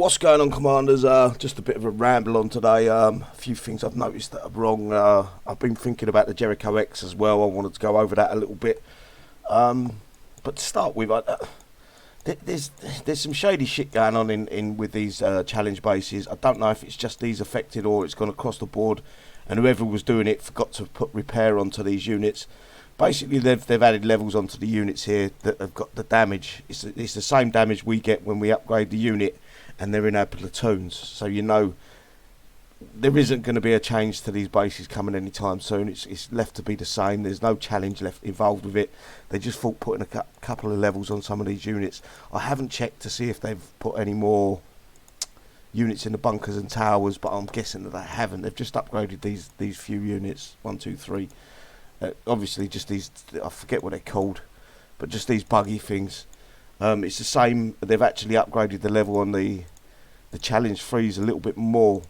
What's going on, Commanders? Just a bit of a ramble on today. A few things I've noticed that are wrong. I've been thinking about the Jericho X as well. I wanted to go over that a little bit. But to start with, there's some shady shit going on in with these challenge bases. I don't know if it's just these affected or it's gone across the board, and whoever was doing it forgot to put repair onto these units. Basically, they've added levels onto the units here that have got the damage. It's the same damage we get when we upgrade the unit, and they're in our platoons. So you know there isn't going to be a change to these bases coming anytime soon. It's left to be the same. There's no challenge left involved with it. They just thought putting a couple of levels on some of these units. I haven't checked to see if they've put any more units in the bunkers and towers, but I'm guessing that they haven't. They've just upgraded these few units, 1, 2, 3. Obviously just these, I forget what they're called, but just these buggy things. It's the same. They've actually upgraded the level on the challenge 3s a little bit more.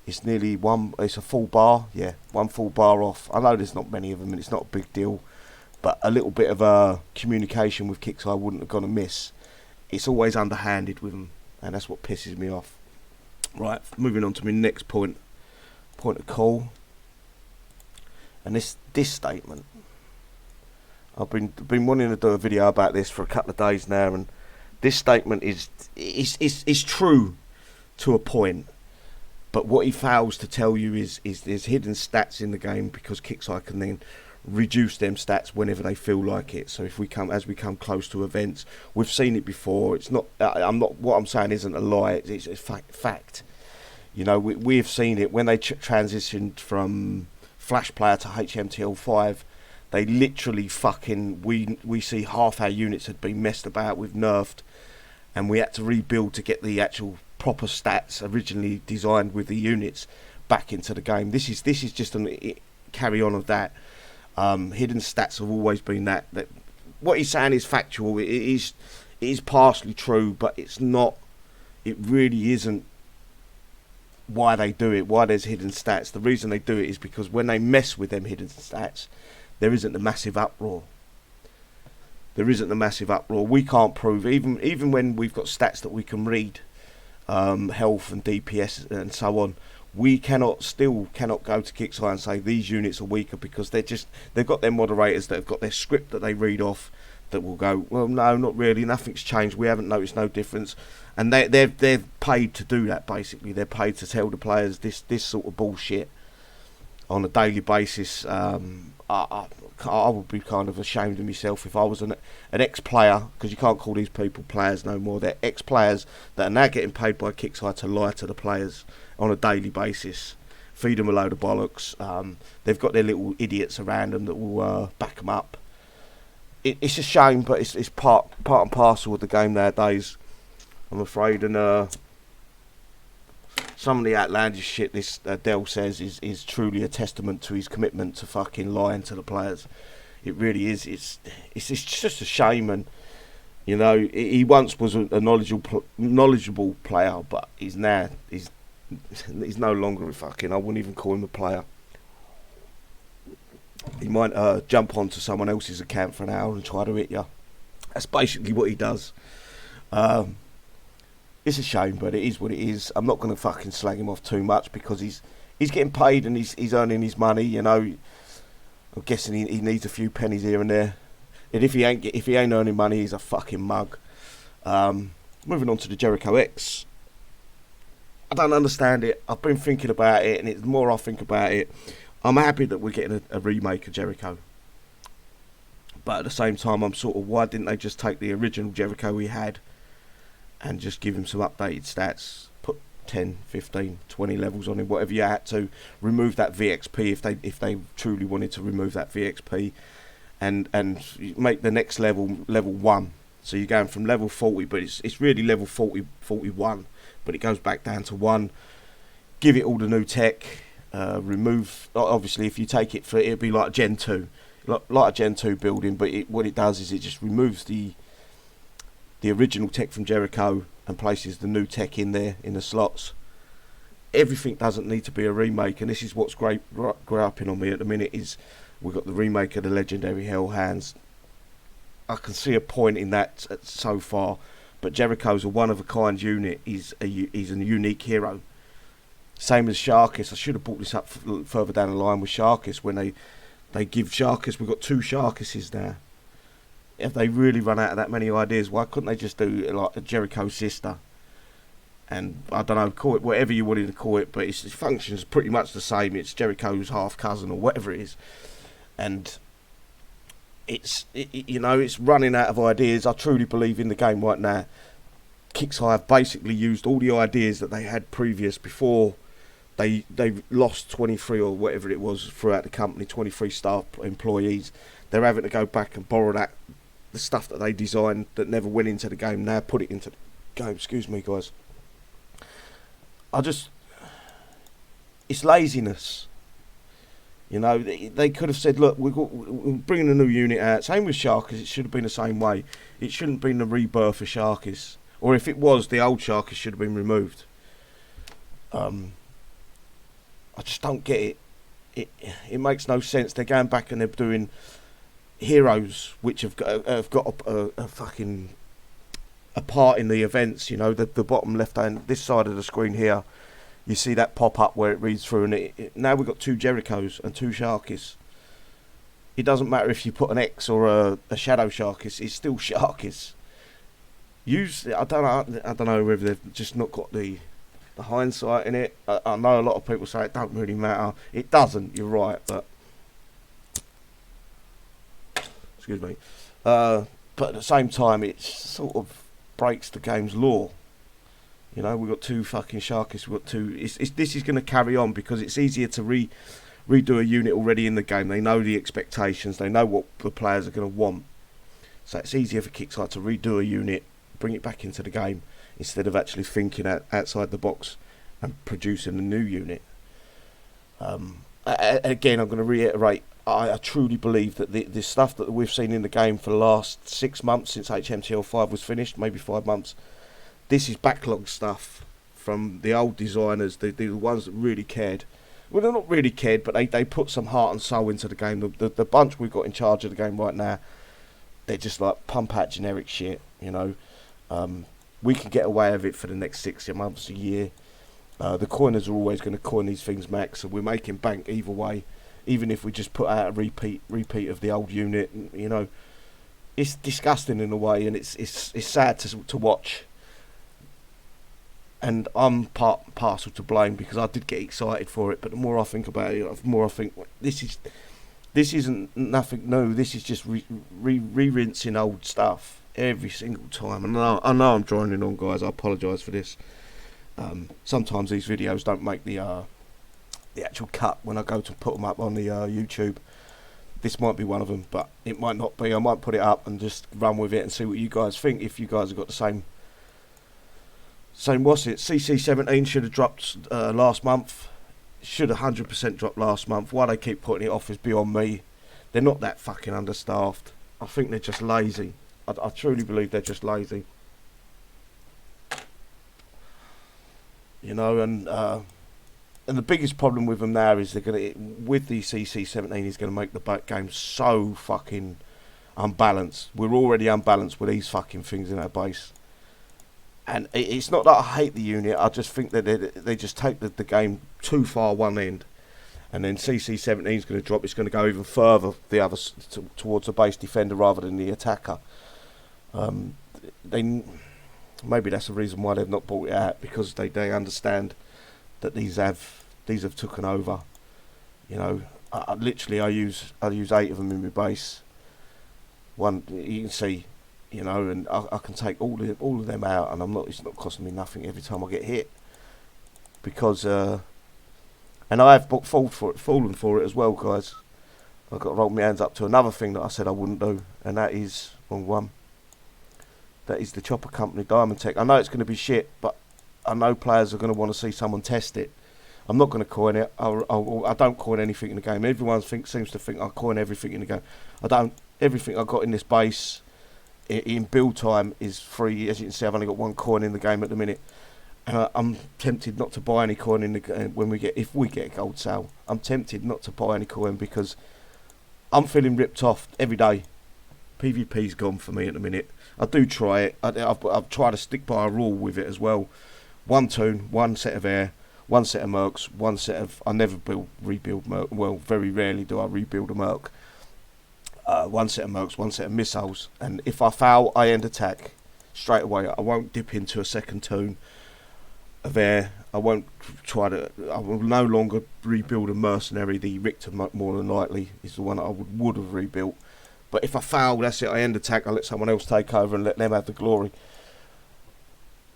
It's nearly one. It's a full bar. Yeah, one full bar off. I know there's not many of them, and it's not a big deal, but a little bit of communication with Kixeye wouldn't have gone amiss. It's always underhanded with them, and that's what pisses me off. Right, moving on to my next point of call, and this statement. I've been wanting to do a video about this for a couple of days now, and this statement is true to a point, but what he fails to tell you is there's hidden stats in the game, because Kixeye can then reduce them stats whenever they feel like it. So if we come close to events, we've seen it before. It's not. What I'm saying isn't a lie. It's a fact. You know, we have seen it when they transitioned from Flash Player to HMTL5. They literally we see half our units had been messed about with, nerfed, and we had to rebuild to get the actual proper stats originally designed with the units back into the game. This is just a carry on of that. Hidden stats have always been that what he's saying is factual. It is partially true, but it's not. It really isn't. Why they do it? Why there's hidden stats? The reason they do it is because when they mess with them hidden stats, there isn't a massive uproar. We can't prove, even when we've got stats that we can read, health and DPS and so on, we still cannot go to Kixeye and say these units are weaker, because they've got their moderators that have got their script that they read off that will go, well, no, not really, nothing's changed, we haven't noticed no difference. And they're paid to do that. Basically, they're paid to tell the players this sort of bullshit on a daily basis. I would be kind of ashamed of myself if I was an ex-player, because you can't call these people players no more. They're ex-players that are now getting paid by Kixeye to lie to the players on a daily basis, feed them a load of bollocks. They've got their little idiots around them that will back them up. It's a shame, but it's part and parcel of the game nowadays, I'm afraid. And some of the outlandish shit this Dell says is truly a testament to his commitment to fucking lying to the players. It really is. It's just a shame. And you know, he once was a knowledgeable player, but he's no longer a fucking. I wouldn't even call him a player. He might jump onto someone else's account for an hour and try to hit you. That's basically what he does. It's a shame, but it is what it is. I'm not going to fucking slag him off too much, because he's getting paid and he's earning his money. You know, I'm guessing he needs a few pennies here and there. And if he ain't earning money, he's a fucking mug. Moving on to the Jericho X. I don't understand it. I've been thinking about it, and the more I think about it, I'm happy that we're getting a remake of Jericho. But at the same time, I'm sort of, why didn't they just take the original Jericho we had and just give him some updated stats, put 10, 15, 20 levels on him, whatever you had to, remove that VXP if they truly wanted to remove that VXP, and make the next level 1. So you're going from level 40, but it's really level 40, 41, but it goes back down to 1. Give it all the new tech, remove, obviously if you take it for, it'll be like Gen 2, like a Gen 2 building, but what it does is it just removes the original tech from Jericho and places the new tech in there in the slots. Everything doesn't need to be a remake, and this is what's grappling on me at the minute. Is we've got the remake of the legendary Hell Hands. I can see a point in that so far, But Jericho's a one-of-a-kind unit. He's a unique hero. Same as Sharkus. I should have brought this up further down the line with Sharkus. When they give Sharkus, we've got 2 Sharkuses now. If they really run out of that many ideas, why couldn't they just do like a Jericho sister? And I don't know, call it whatever you wanted to call it, but it functions pretty much the same. It's Jericho's half cousin or whatever it is, and it's running out of ideas. I truly believe in the game right now. Kixeye have basically used all the ideas that they had previous before they lost 23 or whatever it was throughout the company, 23 staff employees. They're having to go back and borrow the stuff that they designed that never went into the game, now put it into the game. Excuse me, guys. It's laziness. You know, they could have said, look, we're bringing a new unit out. Same with Sharkus, it should have been the same way. It shouldn't have been the rebirth of Sharkus. Or if it was, the old Sharkus should have been removed. I just don't get it. It makes no sense. They're going back and they're doing heroes which have got a fucking a part in the events. You know, the bottom left hand, this side of the screen here, you see that pop up where it reads through, and now we've got 2 Jerichos and 2 Sharkus. It doesn't matter if you put an X or a Shadow Sharkus, it's still Sharkus. I don't know whether they've just not got the hindsight in it. I know a lot of people say it don't really matter. It doesn't, you're right, but excuse me. But at the same time, it sort of breaks the game's law. You know, we've got 2 fucking Sharkus. We've got 2. This is going to carry on because it's easier to redo a unit already in the game. They know the expectations. They know what the players are going to want. So it's easier for Kixeye to redo a unit, bring it back into the game, instead of actually thinking outside the box and producing a new unit. Again, I'm going to reiterate, I truly believe that the stuff that we've seen in the game for the last 6 months since HMTL5 was finished, maybe 5 months, this is backlog stuff from the old designers, the ones that really cared. Well, they're not really cared, but they put some heart and soul into the game. The bunch we've got in charge of the game right now, they're just like pump out generic shit, you know. We can get away with it for the next 6 months, a year. The coiners are always going to coin these things max, so we're making bank either way. Even if we just put out a repeat of the old unit, you know, it's disgusting in a way, and it's sad to watch. And I'm partial to blame because I did get excited for it. But the more I think about it, the more I think this isn't nothing new. This is just re-rinsing old stuff every single time. And I know I'm droning on, guys. I apologise for this. Sometimes these videos don't make the actual cut when I go to put them up on the YouTube. This might be one of them, but it might not be. I might put it up and just run with it and see what you guys think. If you guys have got the same what's it? CC17 should have dropped last month. Should have 100% dropped last month. Why they keep putting it off is beyond me. They're not that fucking understaffed. I think they're just lazy. I truly believe they're just lazy. You know, and the biggest problem with them now is with the CC17 is going to make the game so fucking unbalanced. We're already unbalanced with these fucking things in our base. And it's not that I hate the unit, I just think that they just take the game too far one end. And then CC17 is going to drop, it's going to go even further the other towards the base defender rather than the attacker. Maybe that's the reason why they've not brought it out, because they understand that these have taken over. You know, I use 8 of them in my base. One, you can see, you know, and I can take all of them out, and it's not costing me nothing every time I get hit, because and I have fallen for it as well, guys. I've got to roll my hands up to another thing that I said I wouldn't do, and that is wrong one. That is the chopper company Diamond Tech. I know it's going to be shit, but I know players are going to want to see someone test it. I'm not going to coin it. I don't coin anything in the game. Everyone seems to think I coin everything in the game. I don't. Everything I got in this base in build time is free. As you can see, I've only got 1 coin in the game at the minute. And I'm tempted not to buy any coin in the if we get a gold sale. I'm tempted not to buy any coin because I'm feeling ripped off every day. PvP's gone for me at the minute. I do try it. I've tried to stick by a rule with it as well. One toon, one set of air, one set of mercs, one set of... I never rebuild merc. Well, very rarely do I rebuild a merc. One set of mercs, one set of missiles. And if I fail, I end attack straight away. I won't dip into a second toon of air. I won't try to... I will no longer rebuild a mercenary. The Richter, more than likely, is the one that I would have rebuilt. But if I fail, that's it. I end attack. I let someone else take over and let them have the glory.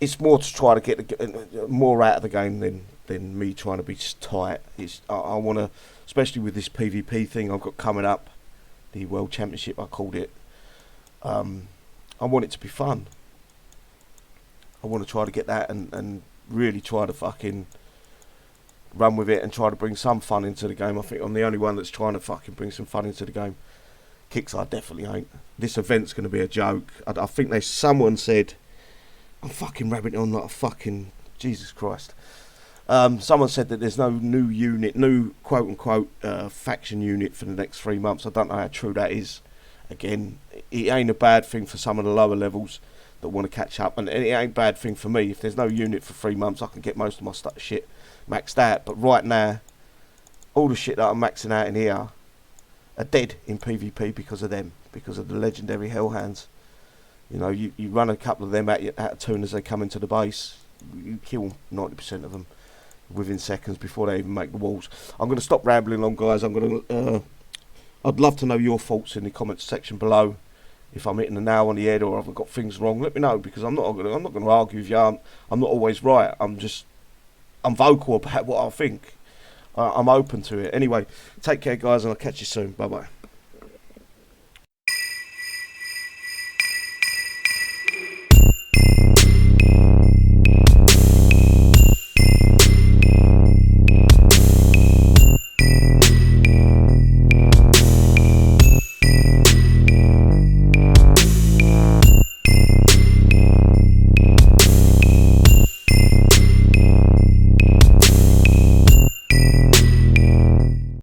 It's more to try to get more out of the game than me trying to be tight. I want to, especially with this PvP thing I've got coming up, the World Championship I called it. I want it to be fun. I want to try to get that and really try to fucking run with it and try to bring some fun into the game. I think I'm the only one that's trying to fucking bring some fun into the game. Kixeye definitely ain't. This event's going to be a joke. I think someone said, I'm fucking rabbiting on like a fucking Jesus Christ. Someone said that there's no new unit, new quote unquote faction unit for the next 3 months. I don't know how true that is. Again, it ain't a bad thing for some of the lower levels that want to catch up, and it ain't a bad thing for me. If there's no unit for 3 months, I can get most of my shit maxed out. But right now, all the shit that I'm maxing out in here are dead in PvP because of them, because of the legendary Hellhounds. You know, you run a couple of them out of tune as they come into the base, you kill 90% of them within seconds before they even make the walls. I'm going to stop rambling on, guys. I'm going to. I'd love to know your thoughts in the comments section below. If I'm hitting the nail on the head or I've got things wrong, let me know, because I'm not going to argue with you. I'm not always right. I'm vocal about what I think. I'm open to it. Anyway, take care, guys, and I'll catch you soon. Bye bye.